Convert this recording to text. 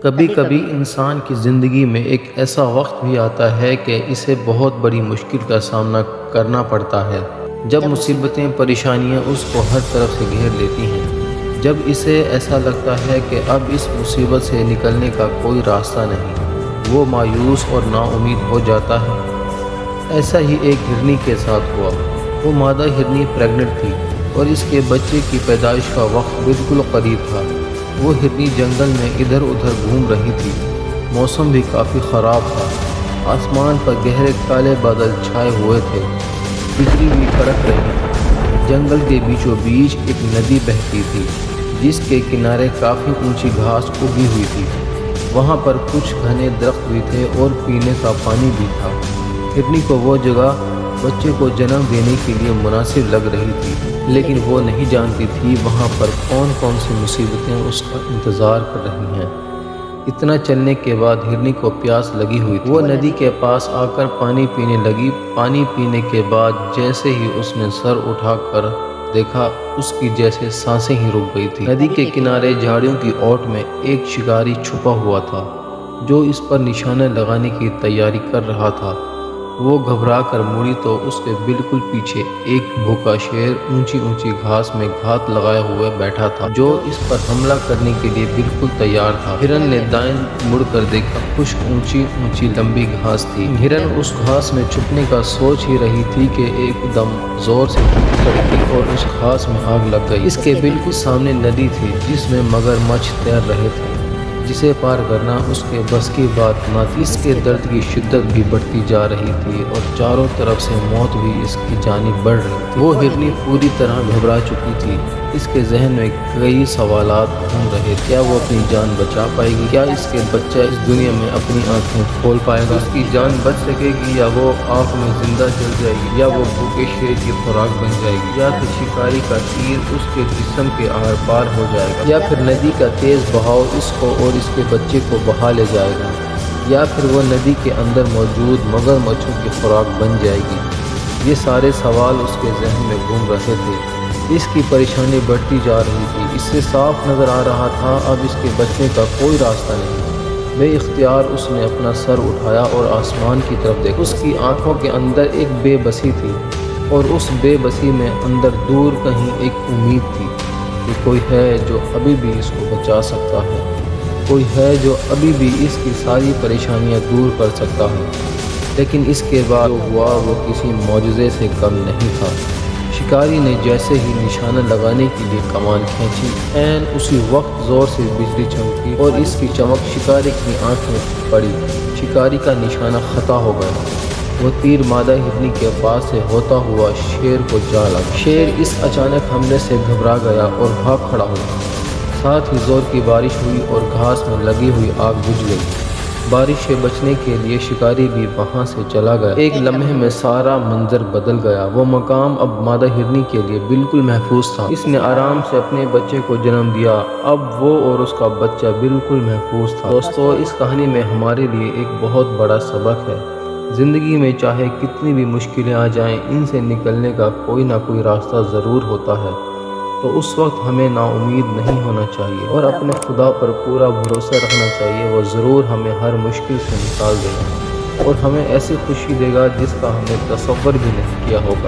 کبھی کبھی انسان کی زندگی میں ایک ایسا وقت بھی آتا ہے کہ اسے بہت بڑی مشکل کا سامنا کرنا پڑتا ہے، جب مصیبتیں پریشانیاں اس کو ہر طرف سے گھیر لیتی ہیں، جب اسے ایسا لگتا ہے کہ اب اس مصیبت سے نکلنے کا کوئی راستہ نہیں، وہ مایوس اور نا امید ہو جاتا ہے۔ ایسا ہی ایک ہرنی کے ساتھ ہوا۔ وہ مادہ ہرنی پریگننٹ تھی اور اس کے بچے کی پیدائش کا وقت بالکل قریب تھا۔ وہ ہرنی جنگل میں ادھر ادھر گھوم رہی تھی۔ موسم بھی کافی خراب تھا، آسمان پر گہرے کالے بادل چھائے ہوئے تھے، بجلی بھی کڑک رہی تھی۔ جنگل کے بیچوں بیچ ایک ندی بہتی تھی جس کے کنارے کافی اونچی گھاس اگی ہوئی تھی۔ وہاں پر کچھ گھنے درخت بھی تھے اور پینے کا پانی بھی تھا۔ ہرنی کو وہ جگہ بچے کو جنم دینے کے لیے مناسب لگ رہی تھی، لیکن وہ نہیں جانتی تھی وہاں پر کون کون سی مصیبتیں اس کا انتظار کر رہی ہیں۔ اتنا چلنے کے بعد ہرنی کو پیاس لگی ہوئی تھی۔ وہ ندی کے پاس آ کر پانی پینے لگی۔ پانی پینے کے بعد جیسے ہی اس نے سر اٹھا کر دیکھا، اس کی جیسے سانسیں ہی رک گئی تھی۔ ندی کے کنارے جھاڑیوں کی اوٹ میں ایک شکاری چھپا ہوا تھا جو اس پر نشانہ لگانے کی تیاری کر رہا تھا۔ وہ گھبرا کر مڑی تو اس کے بالکل پیچھے ایک بھوکا شیر اونچی اونچی گھاس میں گھات لگائے ہوئے بیٹھا تھا جو اس پر حملہ کرنے کے لیے بالکل تیار تھا۔ ہرن نے دائیں مڑ کر دیکھا، خشک اونچی اونچی لمبی گھاس تھی۔ ہرن اس گھاس میں چھپنے کا سوچ ہی رہی تھی کہ ایک دم زور سے کڑکی اور اس گھاس میں آگ لگ گئی۔ اس کے بالکل سامنے ندی تھی جس میں مگرمچھ تیر رہے تھے، جسے پار کرنا اس کے بس کی بات نہ تھی۔ اس کے درد کی شدت بھی بڑھتی جا رہی تھی اور چاروں طرف سے موت بھی اس کی جانب بڑھ رہی تھی۔ وہ ہرنی پوری طرح گھبرا چکی تھی۔ اس کے ذہن میں کئی سوالات گھوم رہے تھے۔ کیا وہ اپنی جان بچا پائے گی؟ کیا اس کے بچہ اس دنیا میں اپنی آنکھیں کھول پائے گا؟ اس کی جان بچ سکے گی یا وہ آگ میں زندہ جل جائے گی؟ یا وہ بھوکے شیر کی خوراک بن جائے گی؟ یا پھر شکاری کا تیر اس کے جسم کے آر پار ہو جائے گا؟ یا پھر ندی کا تیز بہاؤ اس کو اور اس کے بچے کو بہا لے جائے گا؟ یا پھر وہ ندی کے اندر موجود مگرمچھوں کی خوراک بن جائے گی؟ یہ سارے سوال اس کے ذہن میں گھوم رہے تھے۔ اس کی پریشانی بڑھتی جا رہی تھی۔ اس سے صاف نظر آ رہا تھا اب اس کے بچنے کا کوئی راستہ نہیں۔ بے اختیار اس نے اپنا سر اٹھایا اور آسمان کی طرف دیکھا۔ اس کی آنکھوں کے اندر ایک بے بسی تھی اور اس بے بسی میں اندر دور کہیں ایک امید تھی کہ کوئی ہے جو ابھی بھی اس کو بچا سکتا ہے، کوئی ہے جو ابھی بھی اس کی ساری پریشانیاں دور کر سکتا ہے۔ لیکن اس کے بعد جو ہوا وہ کسی معجزے سے کم نہیں تھا۔ شکاری نے جیسے ہی نشانہ لگانے کے لیے کمان کھینچی، عین اسی وقت زور سے بجلی چمکی اور اس کی چمک شکاری کی آنکھ میں پڑی۔ شکاری کا نشانہ خطا ہو گیا۔ وہ تیر مادہ ہرنی کے پاس سے ہوتا ہوا شیر کو جا لگا۔ شیر اس اچانک حملے سے گھبرا گیا اور بھاگ کھڑا ہوا۔ ساتھ ہی زور کی بارش ہوئی اور گھاس میں لگی ہوئی آگ بجھ گئی۔ بارش سے بچنے کے لیے شکاری بھی وہاں سے چلا گیا۔ ایک لمحے میں سارا منظر بدل گیا۔ وہ مقام اب مادہ ہرنی کے لیے بالکل محفوظ تھا۔ اس نے آرام سے اپنے بچے کو جنم دیا۔ اب وہ اور اس کا بچہ بالکل محفوظ تھا۔ دوستو، اس کہانی میں ہمارے لیے ایک بہت بڑا سبق ہے۔ زندگی میں چاہے کتنی بھی مشکلیں آ جائیں، ان سے نکلنے کا کوئی نہ کوئی راستہ ضرور ہوتا ہے۔ تو اس وقت ہمیں نا امید نہیں ہونا چاہیے اور اپنے خدا پر پورا بھروسہ رکھنا چاہیے۔ وہ ضرور ہمیں ہر مشکل سے نکال دے گا اور ہمیں ایسی خوشی دے گا جس کا ہم نے تصور بھی نہیں کیا ہوگا۔